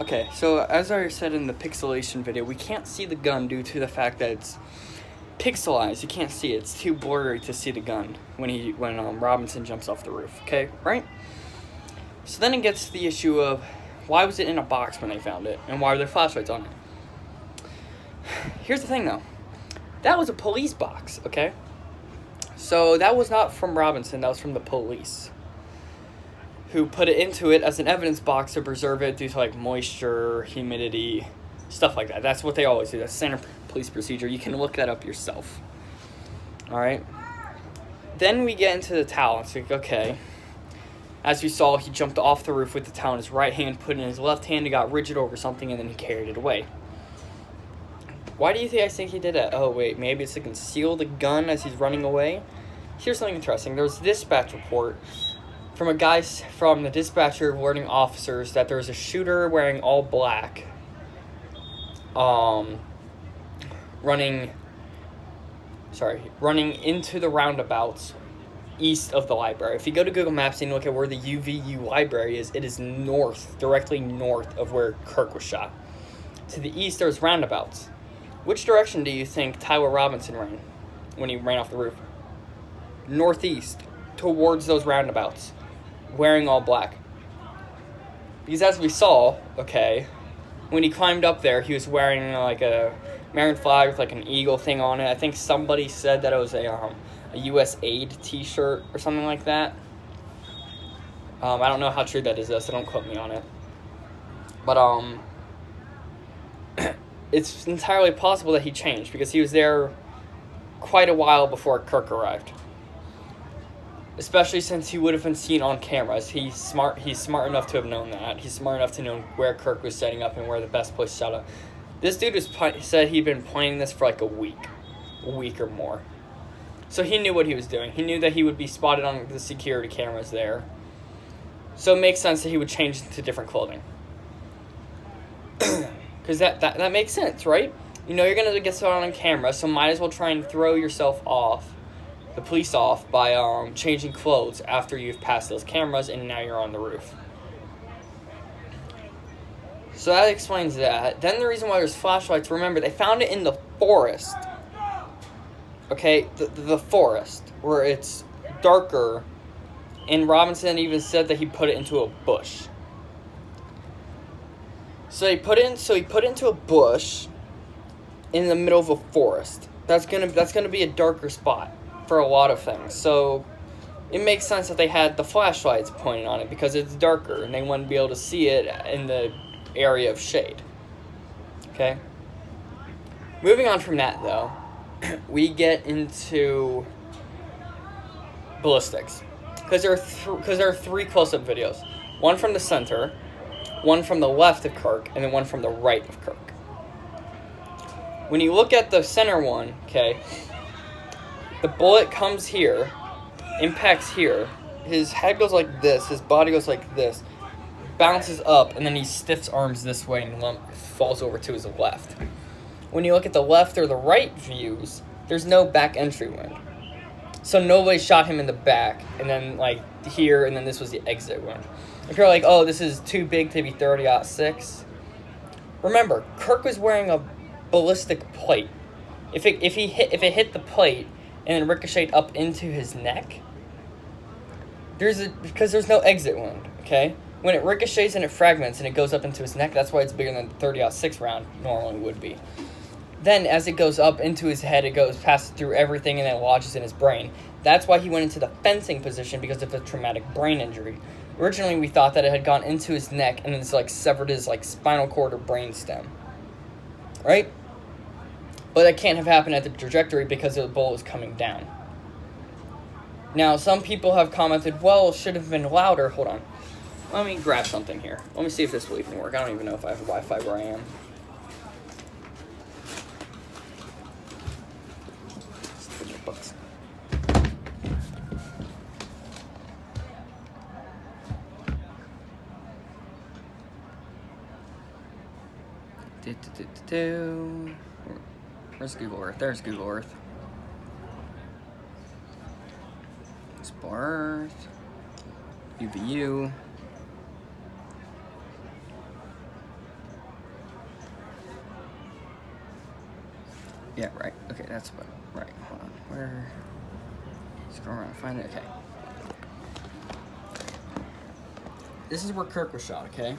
Okay, so as I said in the pixelation video, we can't see the gun due to the fact that it's pixelized. You can't see it. It's too blurry to see the gun when Robinson jumps off the roof. Okay, right? So then it gets to the issue of why was it in a box when they found it, and why were there flashlights on it? Here's the thing, though. That was a police box, okay? So that was not from Robinson. That was from the police, who put it into it as an evidence box to preserve it due to like moisture, humidity, stuff like that. That's what they always do. That's standard police procedure. You can look that up yourself. All right. Then we get into the towel. It's like, okay. As we saw, he jumped off the roof with the towel in his right hand, put it in his left hand, and got rigid over something, and then he carried it away. Why do you think he did that? Oh, wait, maybe it's to conceal the gun as he's running away? Here's something interesting. There was a dispatch report from a guy from the dispatcher warning officers that there was a shooter wearing all black, running into the roundabouts east of the library. If you go to Google Maps and look at where the UVU library is, it is north, directly north of where Kirk was shot. To the east, there's roundabouts. Which direction do you think Tyler Robinson ran when he ran off the roof? Northeast, towards those roundabouts, wearing all black. Because as we saw, okay, when he climbed up there, he was wearing like a American flag with like an eagle thing on it. I think somebody said that it was a U.S. Aid t-shirt or something like that. I don't know how true that is, though, so don't quote me on it. But it's entirely possible that he changed because he was there quite a while before Kirk arrived. Especially since he would have been seen on cameras. He's smart enough to have known that. He's smart enough to know where Kirk was setting up and where the best place to shut up. This dude said he'd been planning this for like a week or more. So he knew what he was doing. He knew that he would be spotted on the security cameras there. So it makes sense that he would change to different clothing. Because that makes sense, right? You know you're going to get spotted on camera, so might as well try and throw yourself off, the police off, by changing clothes after you've passed those cameras and now you're on the roof. So that explains that. Then the reason why there's flashlights, remember, they found it in the forest. Okay, the forest, where it's darker, and Robinson even said that he put it into a bush. So he put it into a bush in the middle of a forest. That's gonna be a darker spot for a lot of things. So it makes sense that they had the flashlights pointed on it because it's darker and they wouldn't be able to see it in the area of shade. Okay? Moving on from that, though, we get into ballistics. Because there are three close-up videos. One from the center, one from the left of Kirk, and then one from the right of Kirk. When you look at the center one, okay, the bullet comes here, impacts here, his head goes like this, his body goes like this, bounces up, and then he stiffs arms this way and falls over to his left. When you look at the left or the right views, there's no back entry wound. So nobody shot him in the back, and then like here, and then this was the exit wound. If you're like, oh, this is too big to be 30-06, remember, Kirk was wearing a ballistic plate. If it hit the plate and then ricocheted up into his neck, because there's no exit wound, okay? When it ricochets and it fragments and it goes up into his neck, that's why it's bigger than the 30-06 round normally would be. Then, as it goes up into his head, it passes through everything and then lodges in his brain. That's why he went into the fencing position, because of a traumatic brain injury. Originally, we thought that it had gone into his neck and it's like severed his like spinal cord or brain stem. Right? But that can't have happened at the trajectory because the bullet was coming down. Now, some people have commented, well, it should have been louder. Hold on. Let me grab something here. Let me see if this will even work. I don't even know if I have Wi-Fi where I am. Bucks. Where's Google Earth? There's Google Earth. Spar Earth. UVU. Yeah, right. Okay, that's what. Right. Hold on. Where? Scroll around. Find it. Okay. This is where Kirk was shot. Okay.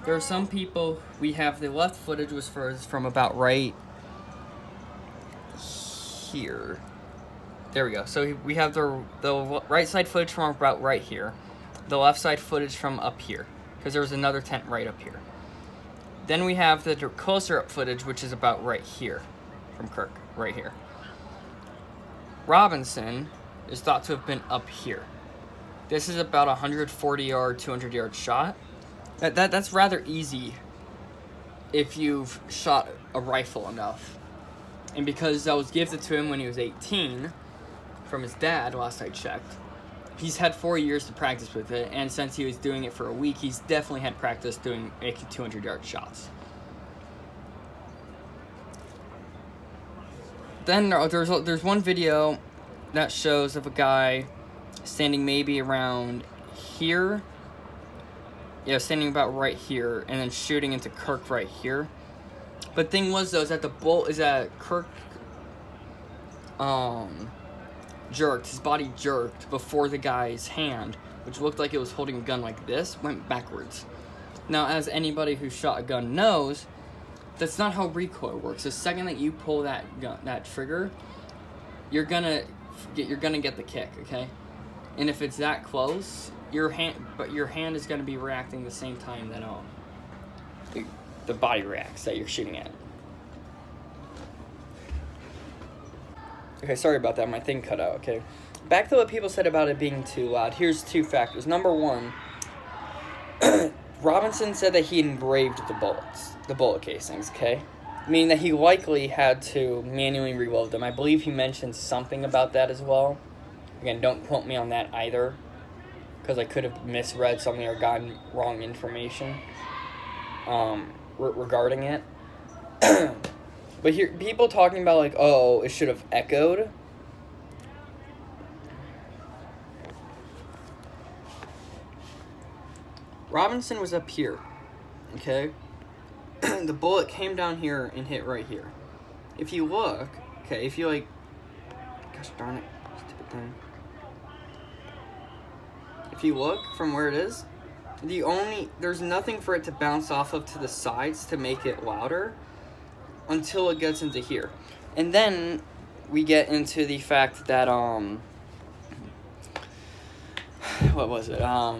There are some people. We have the left footage was from about right here. There we go. So we have the right side footage from about right here, the left side footage from up here, because there was another tent right up here. Then we have the closer up footage, which is about right here, from Kirk, right here. Robinson is thought to have been up here. This is about a 140-yard, 200-yard shot. That's rather easy if you've shot a rifle enough. And because that was gifted to him when he was 18 from his dad, last I checked, he's had 4 years to practice with it, and since he was doing it for a week, he's definitely had practice making 200-yard shots. Then there's one video that shows of a guy standing maybe around here. Yeah, standing about right here, and then shooting into Kirk right here. But thing was, though, is that the bullet is that Kirk jerked, his body jerked before the guy's hand, which looked like it was holding a gun like this, went backwards. Now, as anybody who shot a gun knows, that's not how recoil works. The second that you pull that trigger, you're gonna get the kick, okay? And if it's that close, your hand is gonna be reacting the same time that the body reacts that you're shooting at. Okay, sorry about that. My thing cut out, okay? Back to what people said about it being too loud. Here's two factors. Number one, Robinson said that he engraved the bullet casings, okay? Meaning that he likely had to manually reload them. I believe he mentioned something about that as well. Again, don't quote me on that either, because I could have misread something or gotten wrong information regarding it. But here, people talking about like, oh, it should have echoed. Robinson was up here, okay? The bullet came down here and hit right here. If you look, okay, if you like, gosh darn it, stupid thing. If you look from where it is, there's nothing for it to bounce off of to the sides to make it louder until it gets into here. And then we get into the fact that, what was it? Oh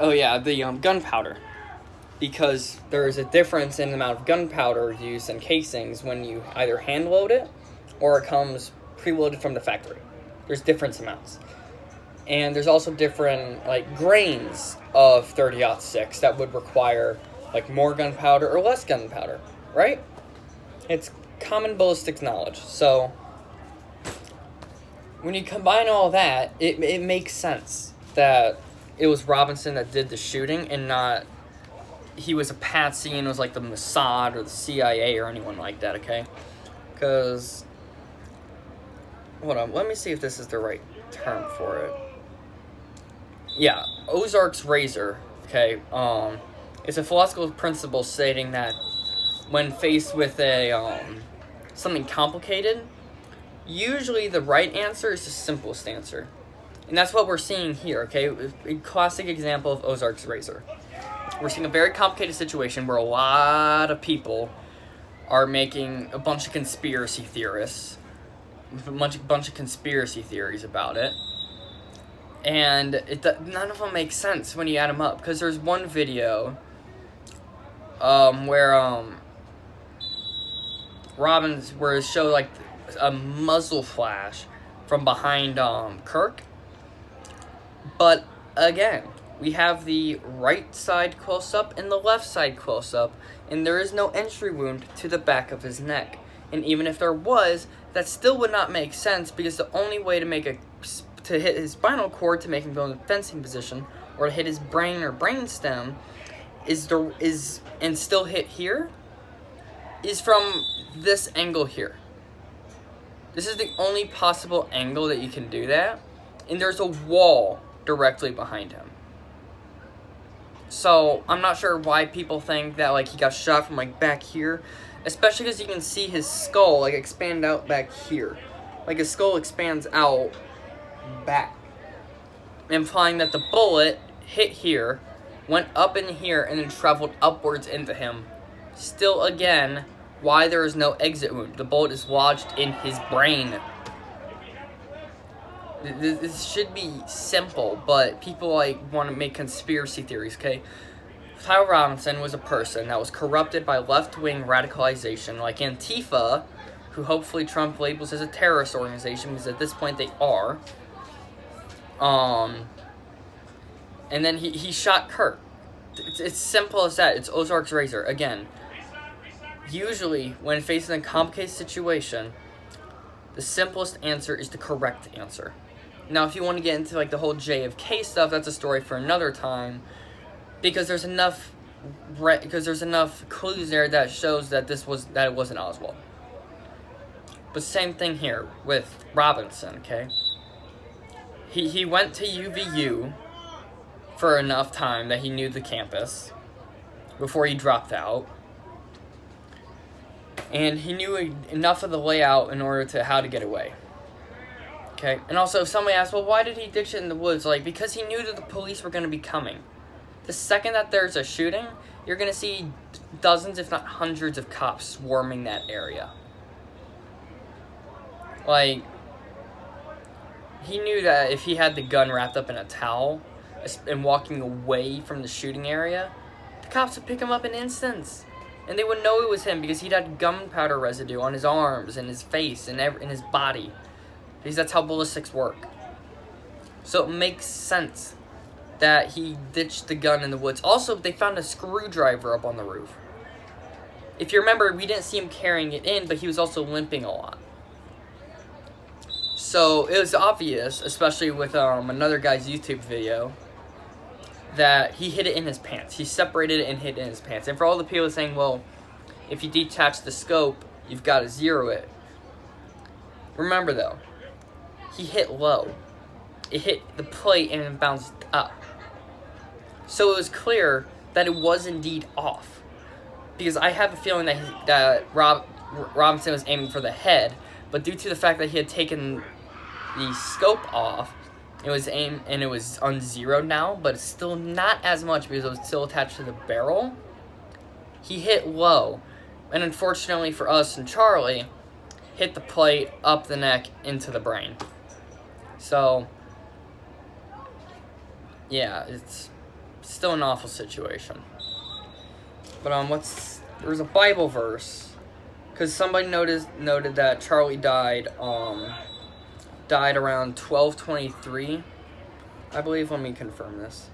yeah, the gunpowder. Because there is a difference in the amount of gunpowder used in casings when you either hand load it or it comes preloaded from the factory. There's different amounts. And there's also different like grains of 30-06 that would require like more gunpowder or less gunpowder, right? It's common ballistics knowledge. So when you combine all that, it makes sense that it was Robinson that did the shooting and not he was a patsy and was like the Mossad or the CIA or anyone like that, okay? Because, hold on, let me see if this is the right term for it. Yeah, Ozark's razor, okay? It's a philosophical principle stating that when faced with something complicated, usually the right answer is the simplest answer. And that's what we're seeing here, okay? A classic example of Ozark's razor. We're seeing a very complicated situation where a lot of people are making a bunch of conspiracy theorists, a bunch of conspiracy theories about it. And none of them make sense when you add them up. Because there's one video where where it showed like a muzzle flash from behind Kirk. But again, we have the right side close-up and the left side close-up, and there is no entry wound to the back of his neck. And even if there was, that still would not make sense, because the only way to hit his spinal cord to make him go in the fencing position, or to hit his brain or brainstem, and still hit here, is from this angle here. This is the only possible angle that you can do that, and there's a wall directly behind him. So, I'm not sure why people think that, like, he got shot from, like, back here. especially because you can see his skull like expand out back here, like his skull expands out back, implying that the bullet hit here, went up in here, and then traveled upwards into him. Still, again, why there is no exit wound. The bullet is lodged in his brain. This should be simple, but people like want to make conspiracy theories, okay? Tyrell Robinson was a person that was corrupted by left-wing radicalization, like Antifa, who hopefully Trump labels as a terrorist organization, because at this point they are. And then he shot Kirk. It's simple as that. It's Ozark's razor. Again, usually when facing a complicated situation, the simplest answer is the correct answer. Now, if you want to get into like the whole JFK stuff, that's a story for another time, because there's enough clues there that shows that it wasn't Oswald. But same thing here with Robinson. Okay, he went to UVU for enough time that he knew the campus before he dropped out, and he knew enough of the layout in order to how to get away. Okay, and also if somebody asks, well, why did he ditch it in the woods? Like, because he knew that the police were going to be coming. The second that there's a shooting, you're going to see dozens, if not hundreds, of cops swarming that area. Like, he knew that if he had the gun wrapped up in a towel and walking away from the shooting area, the cops would pick him up in instance. And they would know it was him because he'd had gunpowder residue on his arms and his face and in his body. Because that's how ballistics work. So it makes sense that he ditched the gun in the woods. Also, they found a screwdriver up on the roof. If you remember, we didn't see him carrying it in, but he was also limping a lot. So it was obvious, especially with another guy's YouTube video, that he hid it in his pants. He separated it and hid it in his pants. And for all the people saying, well, if you detach the scope, you've got to zero it. Remember, though, he hit low. It hit the plate and it bounced up. So it was clear that it was indeed off. Because I have a feeling that Robinson was aiming for the head, but due to the fact that he had taken the scope off, it was aimed and it was unzeroed now, but it's still not as much because it was still attached to the barrel. He hit low, and unfortunately for us and Charlie, hit the plate, up the neck, into the brain. So, yeah, it's still an awful situation. But there's a Bible verse, because somebody noted that Charlie died around 12:23, I believe. Let me confirm this.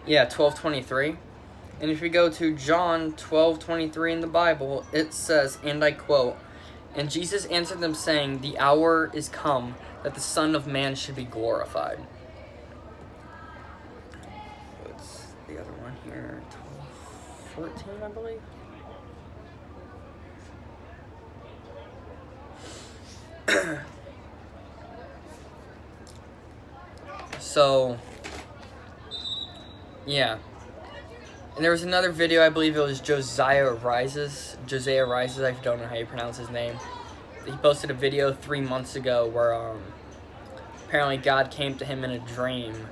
Yeah, 12:23. And if we go to John 12:23 in the Bible, it says, and I quote, "And Jesus answered them, saying, The hour is come that the Son of Man should be glorified." What's the other one here? 12:14, I believe. So, yeah. And there was another video, I believe it was Josiah Rises, I don't know how you pronounce his name. He posted a video 3 months ago where apparently God came to him in a dream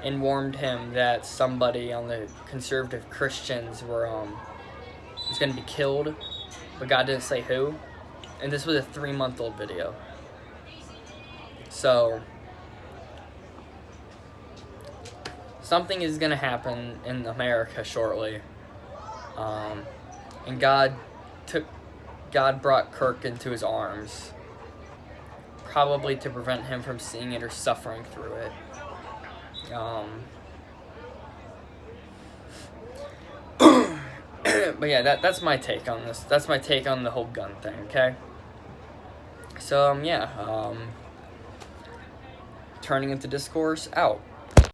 and warned him that somebody on the conservative Christians was going to be killed, but God didn't say who. And this was a 3-month-old video. So, something is going to happen in America shortly. And God brought Kirk into his arms, probably to prevent him from seeing it or suffering through it. But yeah, that's my take on this. That's my take on the whole gun thing, okay? So, yeah, turning into discourse, out.